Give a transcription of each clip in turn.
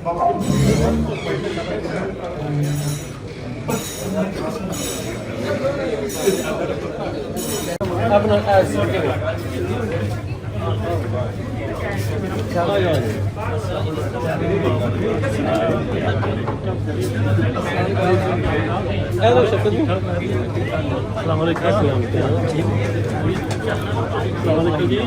السلام علیکم جی.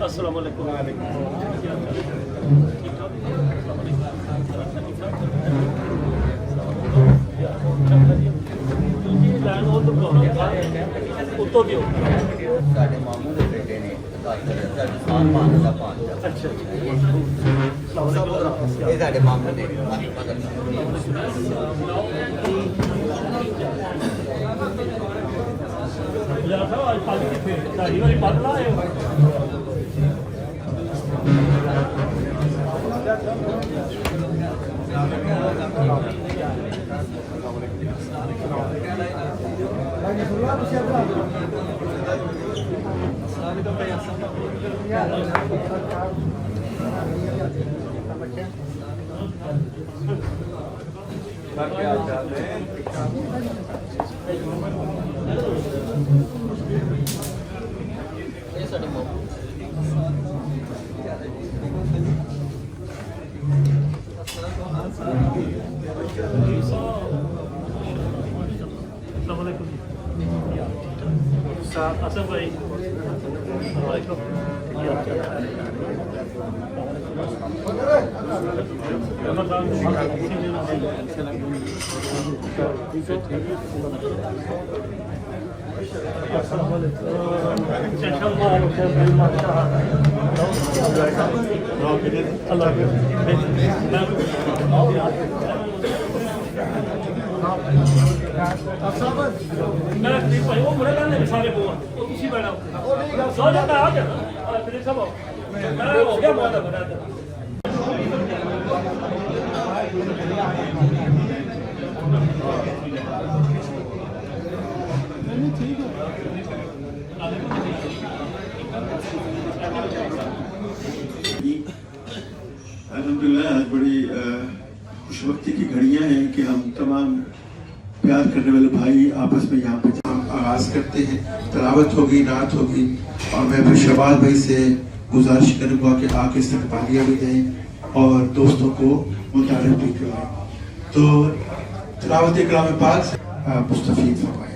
السلام علیکم. ماموں کے بیٹے نے یہ ماموں نے اصل بھائی الحمدللہ آج بڑی خوش وقتی کی گھڑیاں ہیں کہ ہم تمام پیار کرنے والے بھائی آپس میں یہاں پہ ہم آغاز کرتے ہیں. تلاوت ہوگی، نعت ہوگی، اور میں پھر شہباز بھائی سے گزارش کروں گا کہ آ کے استقبالیہ بھی دیں اور دوستوں کو متعارف بھی کروائیں. تو تلاوت کلام پاک سے مستفید فرمائیں.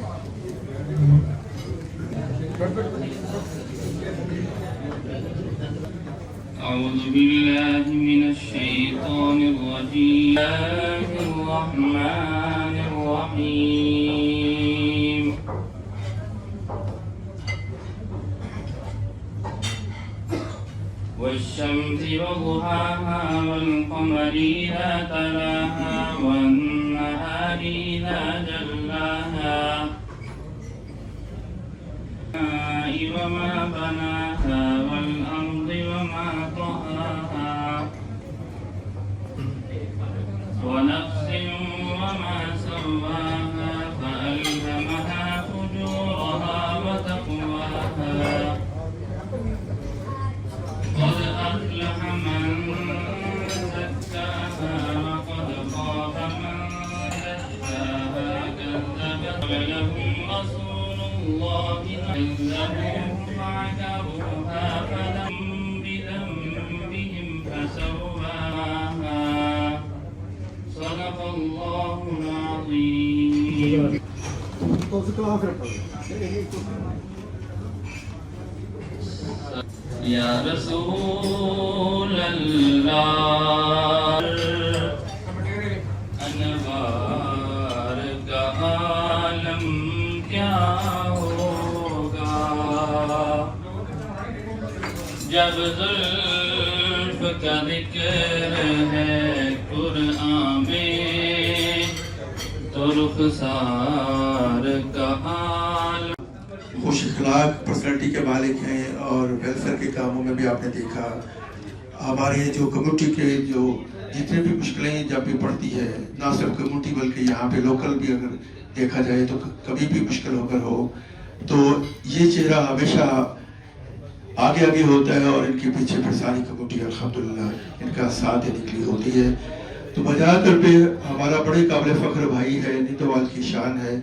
أعوذ بالله من الشيطان الرجيم. الله الرحمن الرحيم. والشمس وضحاها والقمر إذا تلاها والنهار إذا جلاها وما بناها والأرض وما طحاها ونفس وما سواها فألهمها فجورها وتقواها قد أفلح من زكاها وقد خاب من دساها كذبت لهم رسول الله كذبوه فعكروها فلم بذنبهم فسواها صدق یا رسول اللہ انوار کا عالم کیا ہوگا جب زلف کا ذکر ہے قرآن میں تو رخسار کا عالم. خوش اخلاق پرسنالٹی کے مالک ہیں اور ویلفیئر کے کاموں میں بھی آپ نے دیکھا ہمارے جو کمیونٹی کے جو جتنے بھی مشکلیں جب بھی پڑتی ہے نہ صرف کمیونٹی بلکہ یہاں پہ لوکل بھی اگر دیکھا جائے تو کبھی بھی مشکل ہو کر ہو تو یہ چہرہ ہمیشہ آگے آگے ہوتا ہے اور ان کے پیچھے پھر ساری کمیونٹی الحمدللہ ان کا ساتھ دینے کے لیے ہوتی ہے. تو بجا کر پہ ہمارا بڑے قابل فخر بھائی ہے نیندوال کی شان ہے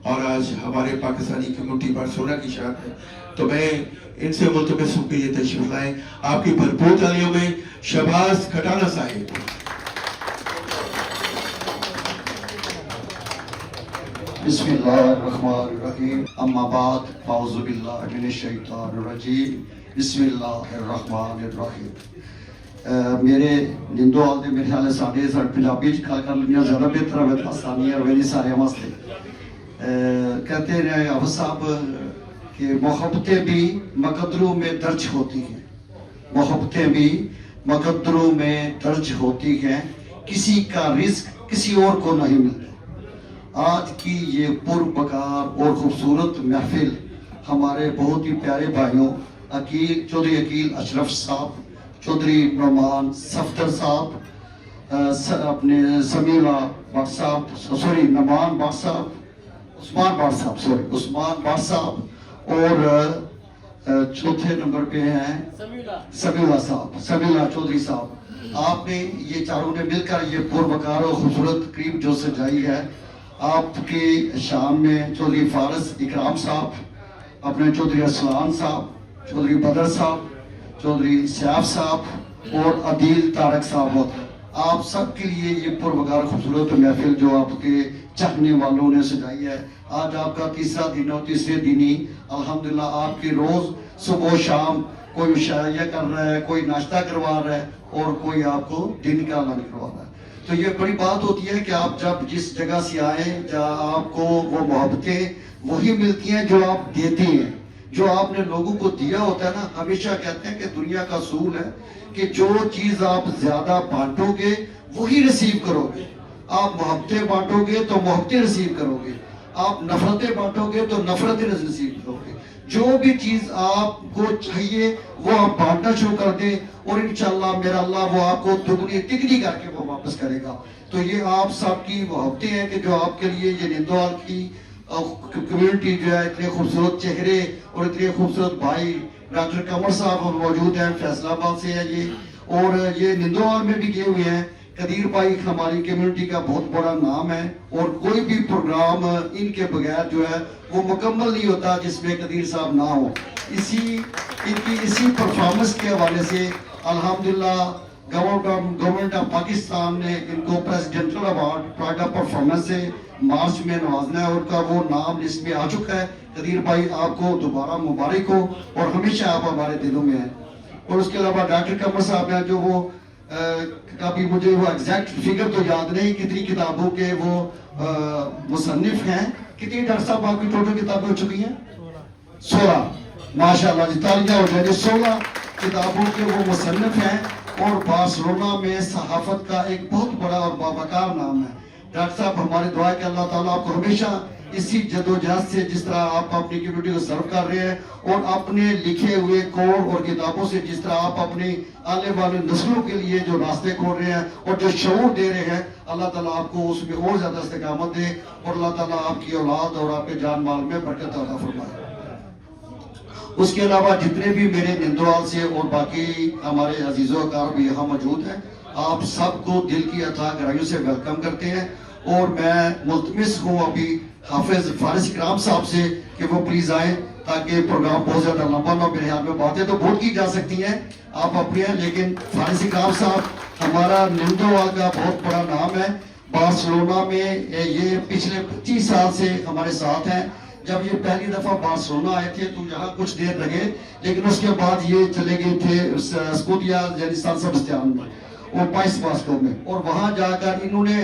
اور آج ہمارے پاکستانی کمیونٹی بارسلونا کی شان ہے. تو میں ان سے ملتمس ہوں کہ یہ تشریف لائیں. آپ کی بھرپور تالیوں میں شہباز کھٹانہ صاحب. بسم اللہ الرحمن الرحیم اما بعد فاعوذ باللہ من الشیطان الرجیم بسم اللہ الرحمن الرحیم. میرے نندوال دے میرے خیال ساڈے پنجابی گل کر لینی زیادہ بہتر ہے آسانی ہے میری سارے واسطے. کہتے ہیں حافظ صاحب کہ محبتیں بھی مقدروں میں درج ہوتی ہیں, محبتیں بھی مقدروں میں درج ہوتی ہیں, کسی کا رزق کسی اور کو نہیں ملتا. آج کی یہ پربکار اور خوبصورت محفل ہمارے بہت ہی پیارے بھائیوں چودھری عقیل اشرف صاحب, چودھری نعمان صفدر صاحب, اپنے سمیلہ بٹ صاحب نعمان بٹ صاحب, عثمان بٹ صاحب اور چوتھے نمبر پہ ہیں سمیلہ چودھری صاحب. آپ نے یہ چاروں نے مل کر یہ پربکار اور خوبصورت تقریب جو سجائی ہے. آپ کے شام میں چودھری فارس اکرام صاحب, اپنے چودھری اسلان صاحب, چودھری بدر صاحب, چودھری سیاف صاحب اور عدیل طارق صاحب ہوتے. آپ سب کے لیے یہ پربکار خوبصورت محفل جو آپ کے چاہنے والوں نے سجائی ہے. آج آپ کا تیسرا دن اور تیسرے دن ہی الحمدللہ آپ کی روز صبح و شام کوئی مشاعرہ کر رہا ہے, کوئی ناشتہ کروا رہا ہے اور کوئی آپ کو دن کا اعلان کروا رہا ہے. تو یہ بڑی بات ہوتی ہے کہ آپ جب جس جگہ سے آئیں جہاں آپ کو وہ محبتیں وہی ملتی ہیں جو آپ دیتے ہیں. جو آپ نے لوگوں کو دیا ہوتا ہے نا, ہمیشہ کہتے ہیں کہ دنیا کا اصول ہے کہ جو چیز آپ زیادہ بانٹو گے وہی ریسیو کرو گے. آپ محبتیں بانٹو گے تو محبتیں ریسیو کرو گے, آپ نفرتیں بانٹو گے تو نفرتیں ریسیو کرو گے. جو بھی چیز آپ کو چاہیے وہ آپ بانٹنا شروع کر دیں اور انشاءاللہ میرا اللہ وہ آپ کو دگنی تگنی کر کے وہ واپس کرے گا. تو یہ آپ سب کی محبتیں ہیں کہ جو آپ کے لیے یہ نیندوال کی کمیونٹی جو ہے اتنے خوبصورت چہرے اور اتنے خوبصورت بھائی ڈاکٹر قمر صاحب موجود ہیں, فیصل آباد سے ہے یہ, اور یہ نیندوال میں بھی گئے ہوئے ہیں. قدیر بھائی ہماری کمیونٹی کا بہت بڑا نام ہے اور کوئی بھی پروگرام ان کے بغیر جو ہے وہ مکمل نہیں ہوتا جس میں قدیر صاحب نہ ہو. ان کی اسی پرفارمنس کے حوالے سے الحمدللہ گورنمنٹ آف پاکستان نے ان کو پریزیڈنٹل ایوارڈ پرائڈ آف پرفارمنس سے مارچ میں نوازنا ہے اور کا وہ نام لسٹ میں آ چکا ہے. قدیر بھائی آپ کو دوبارہ مبارک ہو اور ہمیشہ آپ ہمارے دلوں میں ہیں. اور اس کے علاوہ ڈاکٹر قمر صاحب ہیں جو وہ ابھی مجھے وہ ایگزیکٹ فگر تو یاد نہیں کتنی کتابوں کے وہ مصنف ہیں. کتنی ڈاکٹر صاحب آپ کی ٹوٹل کتابیں ہو چکی ہیں؟ 16. ماشاءاللہ جی تالیاں ہو جائیں. 16 کتابوں کے وہ مصنف ہیں اور بارسلونا میں صحافت کا ایک بہت بڑا اور باوقار نام ہے. ڈاکٹر صاحب ہماری دعا ہے کہ اللہ تعالیٰ آپ کو ہمیشہ اسی جدوجہد سے جس طرح آپ اپنی کمیونٹی کو سرو کر رہے ہیں اور اپنے لکھے ہوئے کوڈ اور کتابوں سے جس طرح آپ اپنی آنے والے نسلوں کے لیے جو راستے کھول رہے ہیں اور جو شعور دے رہے ہیں, اللہ تعالیٰ آپ کو اس میں اور زیادہ استقامت دے اور اللہ تعالیٰ آپ کی اولاد اور آپ کے جان مال میں برکت عطا فرمائے. اس کے علاوہ جتنے بھی میرے نیندوال سے اور باقی ہمارے عزیز و اقارب بھی یہاں موجود ہیں, آپ سب کو دل کی عطا گرائیوں سے ویلکم کرتے ہیں. اور میں ملتمس ہوں ابھی حافظ فارس اکرام صاحب سے کہ وہ پلیز آئیں تاکہ پروگرام بہت زیادہ لمبا نہ. میرے ہاتھ میں باتیں تو بہت کی جا سکتی ہیں, آپ اپنی ہیں, لیکن فارس اکرام صاحب ہمارا نیندوال کا بہت بڑا نام ہے. بارسلونا میں یہ پچھلے 25 سال سے ہمارے ساتھ ہیں. جب یہ پہلی دفعہ بارسلونا آئے تھے تو یہاں کچھ دیر لگے، لیکن اس کے بعد یہ چلے گئے تھے سکوتیا یعنی سان سبستیان میں اور پائس باسکو میں، اور وہاں جا کر انہوں نے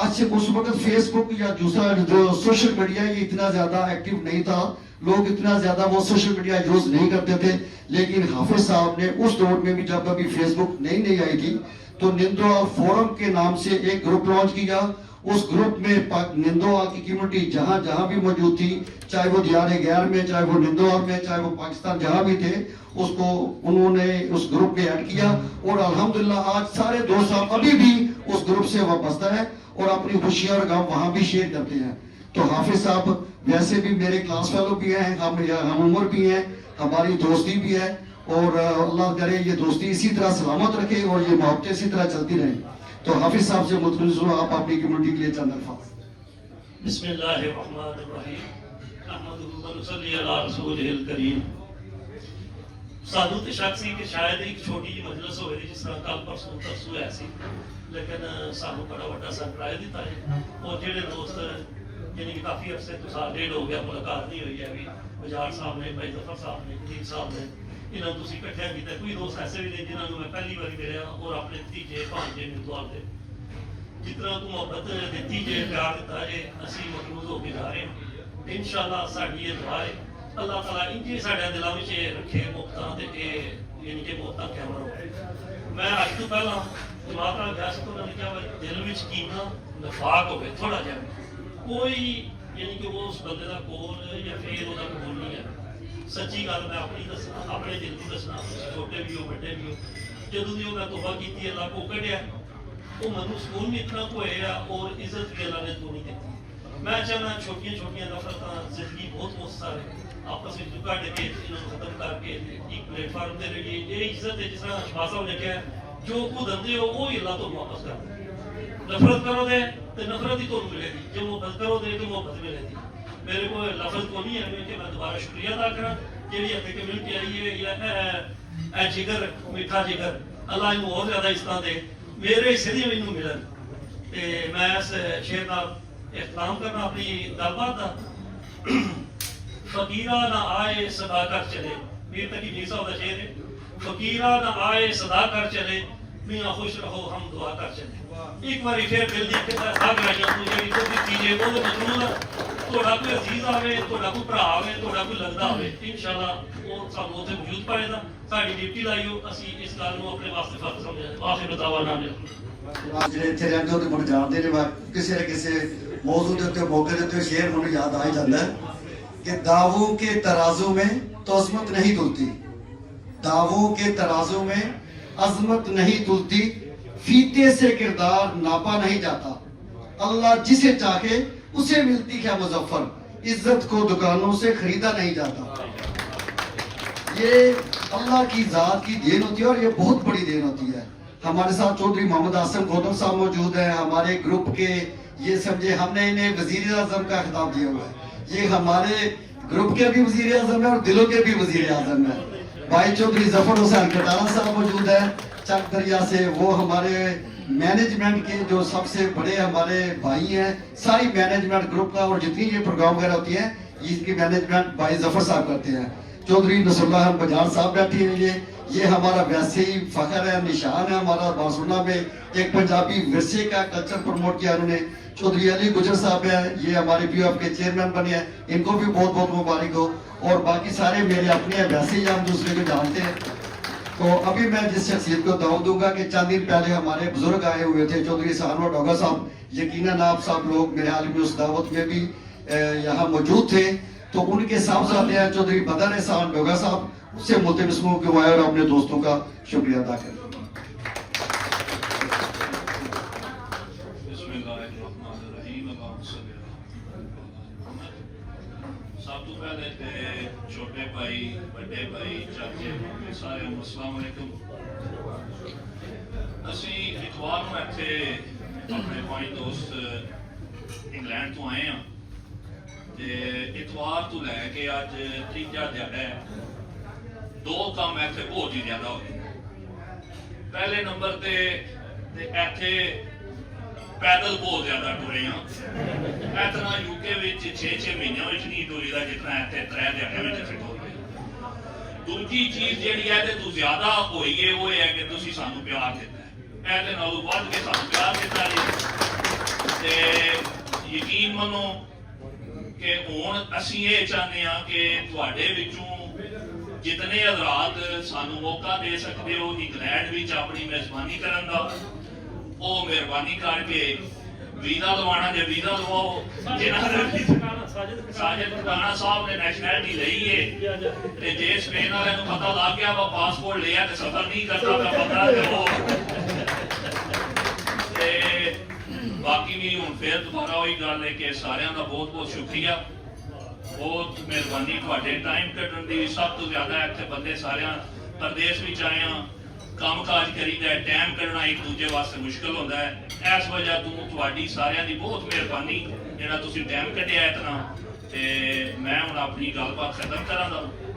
آج سے اس وقت فیس بک یا دوسرا جو سوشل میڈیا یہ اتنا زیادہ ایکٹیو نہیں تھا، لوگ اتنا زیادہ وہ سوشل میڈیا یوز نہیں کرتے تھے، لیکن حافظ صاحب نے اس دور میں بھی جب ابھی فیس بک نئی آئی تھی تو نندوال فورم کے نام سے ایک گروپ لانچ کیا۔ اس گروپ میں نندوال کی کمیونٹی جہاں بھی موجود تھی، چاہے وہ دیار غیر میں، چاہے وہ نندوال میں، چاہے وہ پاکستان جہاں بھی تھے، اس کو انہوں نے اس گروپ میں ایڈ کیا، اور الحمدللہ آج سارے دوست صاحب ابھی بھی اس گروپ سے وابستہ ہیں اور اپنی خوشیاں اور غم وہاں بھی شیئر کرتے ہیں۔ تو حافظ صاحب ویسے بھی میرے کلاس فیلو بھی ہیں، ہم عمر بھی ہیں، ہماری دوستی بھی ہے، اور اللہ کرے یہ دوستی اسی طرح سلامت رکھے اور یہ محبتیں اسی طرح چلتی رہیں۔ تو حافظ صاحب سے متعلق سنو، آپ اپنی کمیونٹی کے لیے چند الفاظ۔ بسم اللہ الرحمن الرحیم، نحمدہ و نصلی علی رسولہ الکریم۔ سانو تے شک سی کہ شاید ایک چھوٹی جی مجلس ہوئے جس طرح کل پرسوں ایسی، لیکن سانو بڑا وڈا سرپرائز دیتا ہے، اور جڑے دوست یعنی کہ کافی عرصے تو سال ڈیڑھ ہو گیا ملاقات نہیں ہوئی ہے، ابھی بجار صاحب نے، بھائی ظفر صاحب نے، جلیل صاحب نے، انہوں نے تسی کٹھے کیتا، کوئی دوست ایسے بھی نہیں جنہوں نے میں پہلی بار ملیا، اور اپنے تیجے بھانجے نندوال دے جتنا تو محبت دیتی جے، پیار دیتا جے، اسی مقبوض ہو کے جا رہے ہیں۔ انشاءاللہ ساڈی یہ دعا ہے اللہ تعالیٰ انجی ساڈے دلاں وچ رکھے محبتاں تے یعنی کہ محبتاں قائم رہے۔ میں اج تو پہلا جماعت نال گیا سی تو انہوں نے کہا دل وچ کینا نفاق ہوئے تھوڑا جہا، کوئی یعنی کہ وہ اس بندے دا کول یا پھر وہ قبول نہیں ہے۔ سچی گل میں اپنی دسنا، اپنے دل کی دسنا، چھوٹے بھی ہو بڑے بھی ہو، جدوں دی میں توبہ کیتی اللہ کو کڈیا، وہ منو سکون بھی اتنا ہویا اور عزت بھی اللہ نے دونی دیتی۔ میں چاہنا چھوٹیاں چھوٹیاں نفرتاں زندگی بہت سارے آپس میں جھکا ڈے کے انہوں ختم کر کے ایک پلیٹ فارم دے رہی ہے۔ یہ عزت ہے جس طرح شفا صاحب نے کہا جو خود اندے ہو وہی اللہ تو واپس کر دے۔ نفرت کرو دے تو نفرت ہی تو ملے گی، جو محبت کرو دے تو محبت ملے گی۔ میرے کو لفظ کو نہیں ہے کہ میں دوبارہ شکریہ ادا کرا جیڑی اپنی کمیونٹی آئی ہے، یا اے جگر میٹھا جگر اللہ انہوں اور زیادہ اس طرح دے میرے حصے دی مینوں ملن۔ میں اس شعر نال اختتام کرنا اپنی گل بات دا۔ فقیرہ نہ آئے صدا کر چلے، میر تقی میر صاحب دا شعر ہے، فقیرہ نہ آئے صدا کر چلے، میاں خوش رہو ہم دعا کر چلے۔ ایک باری پھر دل دی کتا ساگ رہا تو جی تو چیزیں وہ مطلوب ہے تھوڑا کوئی عزیز آوے، تھوڑا کوئی بھرا آوے، تھوڑا کوئی لگتا آوے، انشاءاللہ وہ سب اتنے موجود پائے گا۔ ساری ڈیوٹی لائی ہو اسی اس گل کو اپنے واسطے فرض سمجھا۔ آخر دعوانا جڑے اتنے رہتے ہو تو مجھے جانتے ہیں، کسی نہ کسی موضوع کے موقع دیتے شعر مجھے یاد آ ہی جاتا ہے کہ داووں کے ترازو میں تو عظمت نہیں تلتی، داووں کے ترازو میں عظمت نہیں تلتی، فیتے سے کردار ناپا نہیں جاتا، اللہ جسے چاہے اسے ملتی ہے مظفر، عزت کو دکانوں سے خریدا نہیں جاتا۔ یہ اللہ کی ذات کی دین ہوتی ہے اور یہ بہت بڑی دین ہوتی ہے۔ ہمارے ساتھ چودھری محمد آسم گوتم صاحب موجود ہیں، ہمارے گروپ کے، یہ سمجھے ہم نے انہیں وزیر اعظم کا خطاب دیا ہوا ہے، یہ ہمارے گروپ کے بھی وزیر اعظم ہے اور دلوں کے بھی وزیر اعظم ہے۔ بھائی چودھری ظفر حسین کٹارہ صاحب موجود ہیں چک دریا سے، وہ ہمارے مینجمنٹ کے جو سب سے بڑے ہمارے بھائی ہیں، ساری مینجمنٹ گروپ کا اور جتنی یہ پروگرام وغیرہ ہوتی ہیں اس کی مینجمنٹ بھائی ظفر صاحب کرتے ہیں۔ چودھری نصر اللہ بجار صاحب بیٹھے ہیں، یہ ہمارا ویسے ہی فخر ہے، نشان ہے ہمارا بارسلونا میں ایک پنجابی ورثے کا کلچر پروموٹ کیا انہوں نے۔ چودھری علی گجر صاحب ہیں، یہ ہمارے پی ایف کے چیئرمین بنے ہیں، ان کو بھی بہت بہت مبارک ہو، اور باقی سارے میرے اپنے ہیں، ویسے ہی ہم دوسرے کو جانتے ہیں۔ تو ابھی میں جس شخصیت کو دعوت دوں گا کہ چند دن پہلے ہمارے بزرگ آئے ہوئے تھے، چودھری سہانور ڈوگا صاحب، یقیناً آپ سب لوگ میرے حال میں اس دعوت میں بھی یہاں موجود تھے، تو ان کے صاحبزادے ہیں چودھری بدر احسان ڈوگا صاحب، اس سے ملتمس ہوں کہ وہ آئے اور اپنے دوستوں کا شکریہ ادا کریں۔ بسم اللہ الرحمن الرحیم، اللہم صلی علی محمد۔ سب تو پہلے تے چھوٹے بھائی، بڑے بھائی، چاچے، سارے السلام علیکم۔ اسی اتوار میں تھے اپنے پانچ دوست انگلینڈ تو آئے ہیں، اتوار تو لے کے آج تیجا دہاڑا ہے، دو کام ایتھے بہت ہی زیادہ ہوئے۔ پہلے نمبر تے ایتھے ਪੈਦਲ ਬਹੁਤ ਜ਼ਿਆਦਾ ਟੁਰੇ ਆ ਇਤਨਾ ਯੂਕੇ ਵਿੱਚ 6 ਮਹੀਨਿਆਂ ਵਿੱਚ ਨਹੀਂ ਟੁਰੀਦਾ ਜਿਤਨਾ ਇੱਥੇ 3 ਦਿਹਾੜਿਆਂ ਵਿੱਚ ਅਸੀਂ ਟੁਰਦੇ। ਦੂਜੀ ਚੀਜ਼ ਜਿਹੜੀ ਹੈ ਤੇ ਤੂੰ ਜ਼ਿਆਦਾ ਹੋਈਏ ਉਹ ਹੈ ਕਿ ਤੁਸੀਂ ਸਾਨੂੰ ਪਿਆਰ ਦਿੱਤਾ, ਇਹਦੇ ਨਾਲੋਂ ਵੱਧ ਕੇ ਸਾਨੂੰ ਪਿਆਰ ਦਿੱਤਾ ਜੀ। ਤੇ ਯਕੀਨ ਮੰਨੋ ਕਿ ਹੁਣ ਅਸੀਂ ਇਹ ਚਾਹੁੰਦੇ ਹਾਂ ਕਿ ਤੁਹਾਡੇ ਵਿੱਚੋਂ ਜਿਤਨੇ ਹਜ਼ਰਾਤ ਸਾਨੂੰ ਮੌਕਾ ਦੇ ਸਕਦੇ ਹੋ ਇੰਗਲੈਂਡ ਵਿੱਚ ਆਪਣੀ ਮੇਜ਼ਬਾਨੀ ਕਰਨ ਦਾ, ਉਹ ਮਿਹਰਬਾਨੀ ਕਰਕੇ ਵੀਜ਼ਾ ਲਵਾਉਣਾ, ਜੇ ਵੀਜ਼ਾ ਲਵਾਓ। ਸਾਜਿਦ ਖਟਾਣਾ ਸਾਹਿਬ ਨੇ ਨੈਸ਼ਨੈਲਿਟੀ ਲਈ ਹੈ ਤੇ ਜੇ ਸਪੇਨ ਵਾਲਿਆਂ ਨੂੰ ਪਤਾ ਲੱਗ ਗਿਆ ਵਾ ਪਾਸਪੋਰਟ ਲਿਆ ਤੇ ਸਫ਼ਰ ਨਹੀਂ ਕਰਦਾ ਤਾਂ ਪਤਾ ਤੇ ਉਹ ਤੇ ਬਾਕੀ ਵੀ ਹੁਣ ਫਿਰ ਦੁਬਾਰਾ ਉਹੀ ਗੱਲ ਹੈ ਕਿ ਸਾਰਿਆਂ ਦਾ ਬਹੁਤ ਬਹੁਤ ਸ਼ੁਕਰੀਆ, ਬਹੁਤ ਮਿਹਰਬਾਨੀ ਤੁਹਾਡੇ ਟਾਈਮ ਕੱਢਣ ਦੀ। ਸਭ ਤੋਂ ਜ਼ਿਆਦਾ ਇੱਥੇ ਬੰਦੇ ਸਾਰਿਆਂ ਪ੍ਰਦੇਸ਼ ਵਿੱਚ ਆਏ ਆ, ਕੰਮ ਕਾਜ ਕਰੀਦਾ, ਟਾਈਮ ਕੱਢਣਾ ਇੱਕ ਦੂਜੇ ਵਾਸਤੇ ਮੁਸ਼ਕਲ ਹੁੰਦਾ ਹੈ। ਇਸ ਵਜ੍ਹਾ ਤੋਂ ਤੁਹਾਡੀ ਸਾਰਿਆਂ ਦੀ ਬਹੁਤ ਮਿਹਰਬਾਨੀ ਜਿਹੜਾ ਤੁਸੀਂ ਟਾਈਮ ਕੱਢਿਆ ਇਤਨਾ। ਤੇ ਮੈਂ ਹੁਣ ਆਪਣੀ ਗੱਲਬਾਤ ਖਤਮ ਕਰਾਂਗਾ,